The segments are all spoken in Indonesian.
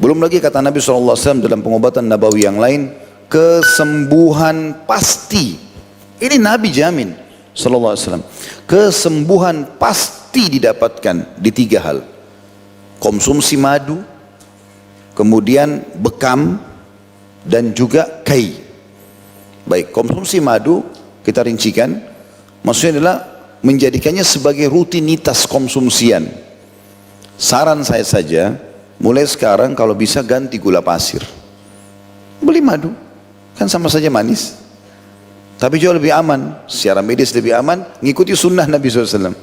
Belum lagi kata Nabi SAW dalam pengobatan nabawi yang lain, kesembuhan pasti. Ini Nabi jamin SAW. Kesembuhan pasti didapatkan di 3 hal. Konsumsi madu, kemudian bekam, dan juga kai. Baik, konsumsi madu kita rincikan, maksudnya adalah menjadikannya sebagai rutinitas konsumsian. Saran saya saja, mulai sekarang kalau bisa ganti gula pasir. Beli madu, kan sama saja manis. Tapi jauh lebih aman, secara medis lebih aman, ngikuti sunnah Nabi SAW.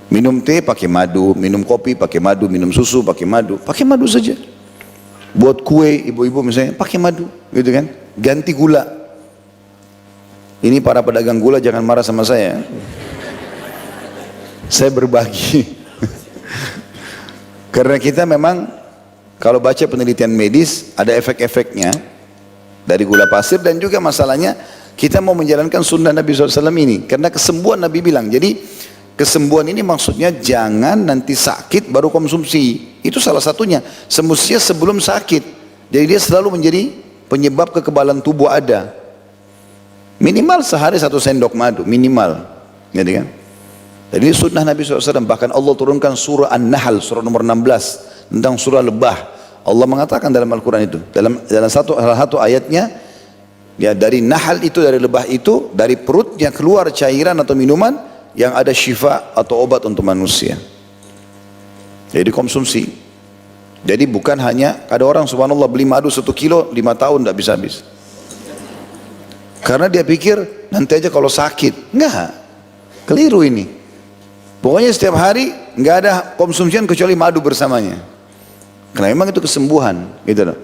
Minum teh pakai madu, minum kopi pakai madu, minum susu pakai madu saja. Buat kue, ibu-ibu misalnya, pakai madu, gitu kan? Ganti gula. Ini para pedagang gula jangan marah sama saya. Saya berbagi. Karena kita memang kalau baca penelitian medis ada efek-efeknya dari gula pasir, dan juga masalahnya kita mau menjalankan sunnah Nabi SAW ini. Karena kesembuhan Nabi bilang, jadi kesembuhan ini maksudnya jangan nanti sakit baru konsumsi. Itu salah satunya. Semestinya sebelum sakit. Jadi dia selalu menjadi penyebab kekebalan tubuh ada. Minimal sehari 1 sendok madu, minimal. Gitu kan? Jadi sunnah Nabi SAW. Bahkan Allah turunkan surah An-Nahl, surah nomor 16. Tentang surah lebah. Allah mengatakan dalam Al-Quran itu. Dalam salah satu ayatnya, ya dari Nahl itu, dari lebah itu, dari perutnya keluar cairan atau minuman yang ada syifa atau obat untuk manusia. Jadi konsumsi. Jadi bukan hanya, ada orang subhanallah beli madu 1 kilo 5 tahun tidak bisa habis. Karena dia pikir nanti aja kalau sakit. Enggak, keliru ini. Pokoknya setiap hari enggak ada konsumsian kecuali madu bersamanya. Karena memang itu kesembuhan, gitu loh.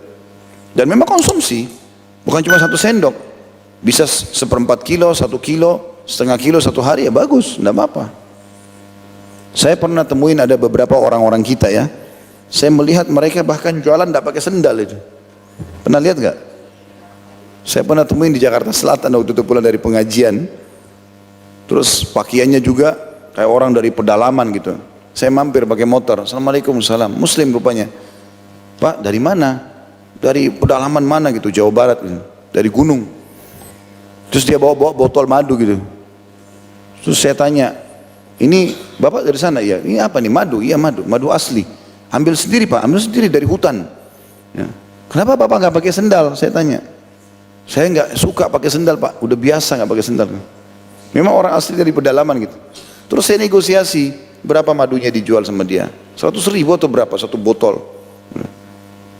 Dan memang konsumsi, bukan cuma 1 sendok. Bisa 1/4 kilo, 1 kilo, setengah kilo 1 hari, ya bagus, tidak apa-apa. Saya pernah temuin ada beberapa orang-orang kita ya, saya melihat mereka bahkan jualan tidak pakai sendal itu. Pernah lihat nggak? Saya pernah temuin di Jakarta Selatan waktu itu pulang dari pengajian, terus pakaiannya juga kayak orang dari pedalaman gitu. Saya mampir pakai motor, Assalamualaikum, salam, Muslim rupanya. Pak, dari mana? Dari pedalaman mana gitu, Jawa Barat gitu. Dari gunung. Terus dia bawa botol madu gitu. Terus saya tanya, ini bapak dari sana? Ya, ini apa nih? Madu? Iya madu, madu asli. Ambil sendiri pak, ambil sendiri dari hutan. Ya. Kenapa bapak nggak pakai sendal? Saya tanya. Saya nggak suka pakai sendal pak, udah biasa nggak pakai sendal. Memang orang asli dari pedalaman gitu. Terus saya negosiasi, berapa madunya dijual sama dia? 100.000 atau berapa? 1 botol.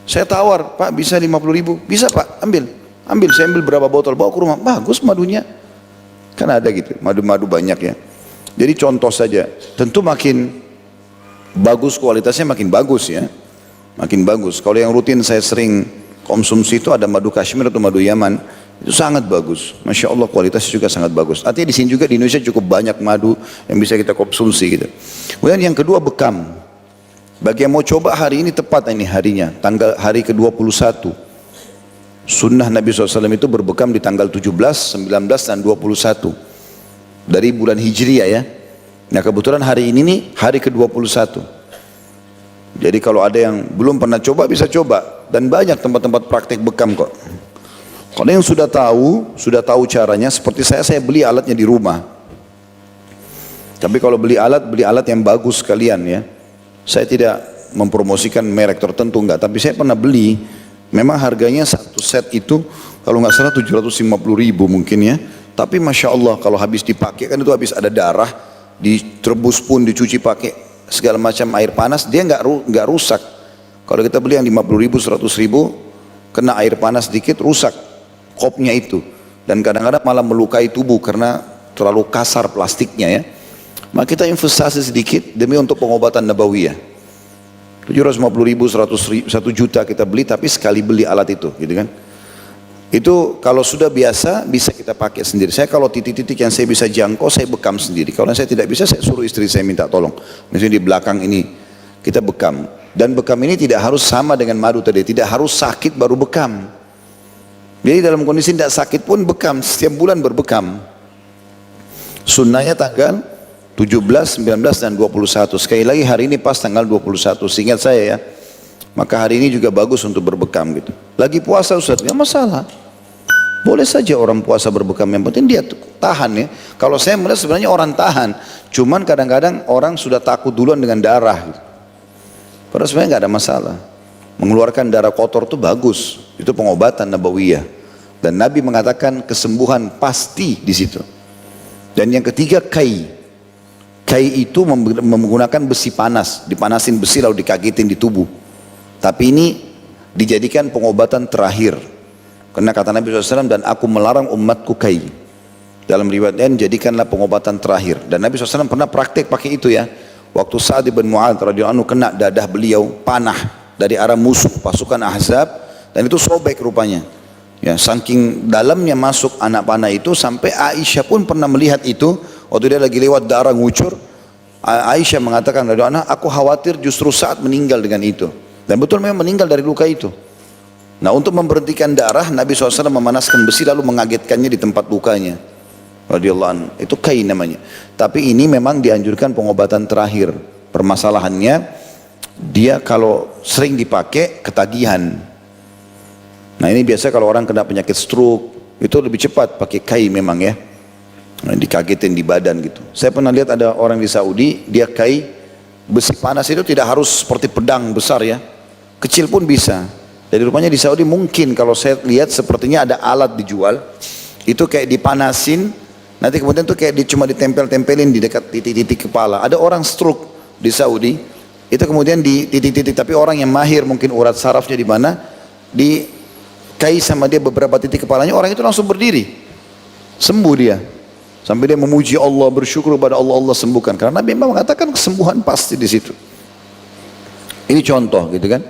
Saya tawar, pak bisa 50.000? Bisa pak, ambil. Saya ambil berapa botol, bawa ke rumah, bagus madunya. Kan ada gitu, madu-madu banyak ya. Jadi contoh saja, tentu makin bagus kualitasnya makin bagus ya. Makin bagus. Kalau yang rutin saya sering konsumsi itu ada madu Kashmir atau madu Yaman. Itu sangat bagus. Masya Allah kualitasnya juga sangat bagus. Artinya di sini juga di Indonesia cukup banyak madu yang bisa kita konsumsi gitu. Kemudian yang kedua bekam. Bagi yang mau coba hari ini tepat ini harinya, hari ke-21. Sunnah Nabi SAW itu berbekam di tanggal 17, 19 dan 21 dari bulan Hijriah ya. Nah kebetulan hari ini nih hari ke-21. Jadi kalau ada yang belum pernah coba bisa coba, dan banyak tempat-tempat praktek bekam kok. Kalau yang sudah tahu caranya, seperti saya beli alatnya di rumah. Tapi kalau beli alat yang bagus sekalian ya. Saya tidak mempromosikan merek tertentu enggak, tapi saya pernah beli. Memang harganya 1 set itu kalau nggak salah 750.000 mungkin ya. Tapi Masya Allah kalau habis dipakai kan itu habis ada darah, diterbus pun dicuci pakai segala macam air panas, dia nggak rusak. Kalau kita beli yang 50.000, 100.000, kena air panas sedikit rusak kopnya itu. Dan kadang-kadang malah melukai tubuh karena terlalu kasar plastiknya ya. Maka kita investasi sedikit demi untuk pengobatan nabawiyah. 750.000, 100.000, 1 juta kita beli, tapi sekali beli alat itu, gitu kan? Itu kalau sudah biasa bisa kita pakai sendiri. Saya kalau titik-titik yang saya bisa jangkau saya bekam sendiri. Kalau saya tidak bisa saya suruh istri saya minta tolong. Misalnya di belakang ini kita bekam. Dan bekam ini tidak harus sama dengan madu tadi. Tidak harus sakit baru bekam. Jadi dalam kondisi tidak sakit pun bekam. Setiap bulan berbekam. Sunnahnya tanggal 17, 19 dan 21. Sekali lagi hari ini pas tanggal 21. Seingat saya ya. Maka hari ini juga bagus untuk berbekam gitu. Lagi puasa Ustaz, nggak masalah. Boleh saja orang puasa berbekam, yang penting dia tahan ya. Kalau saya melihat sebenarnya orang tahan, cuman kadang-kadang orang sudah takut duluan dengan darah gitu. Padahal sebenarnya nggak ada masalah. Mengeluarkan darah kotor itu bagus, itu pengobatan nabawiyah. Dan Nabi mengatakan kesembuhan pasti di situ. Dan yang ketiga kai. Kai itu menggunakan besi panas, dipanasin besi lalu dikagetin di tubuh. Tapi ini dijadikan pengobatan terakhir. Karena kata Nabi SAW, dan aku melarang umatku kai. Dalam riwayat lain, jadikanlah pengobatan terakhir. Dan Nabi SAW pernah praktek pakai itu ya. Waktu Sa'ad bin Mu'adz radhiyallahu anhu kena dadah beliau panah dari arah musuh pasukan Ahzab, dan itu sobek rupanya. Ya, saking dalamnya masuk anak panah itu sampai Aisyah pun pernah melihat itu. Waktu dia lagi lewat darah ngucur, Aisyah mengatakan, radhiyallahu anha, aku khawatir justru Sa'ad meninggal dengan itu. Dan betul memang meninggal dari luka itu. Nah, untuk memberhentikan darah, Nabi SAW memanaskan besi lalu mengagetkannya di tempat lukanya. Radhiyallahu anhu. Itu kai namanya. Tapi ini memang dianjurkan pengobatan terakhir. Permasalahannya, dia kalau sering dipakai ketagihan. Nah, ini biasa kalau orang kena penyakit stroke, itu lebih cepat pakai kai memang ya. Nah, dikagetin di badan gitu. Saya pernah lihat ada orang di Saudi, dia kai besi panas itu tidak harus seperti pedang besar ya. Kecil pun bisa. Jadi rupanya di Saudi mungkin kalau saya lihat sepertinya ada alat dijual, itu kayak dipanasin, nanti kemudian tuh kayak cuma ditempel-tempelin di dekat titik-titik kepala. Ada orang stroke di Saudi, itu kemudian di titik-titik, tapi orang yang mahir mungkin urat sarafnya di mana, dikai sama dia beberapa titik kepalanya, orang itu langsung berdiri, sembuh dia. Sampai dia memuji Allah, bersyukur kepada Allah, Allah sembuhkan. Karena Nabi memang mengatakan kesembuhan pasti di situ. Ini contoh gitu kan.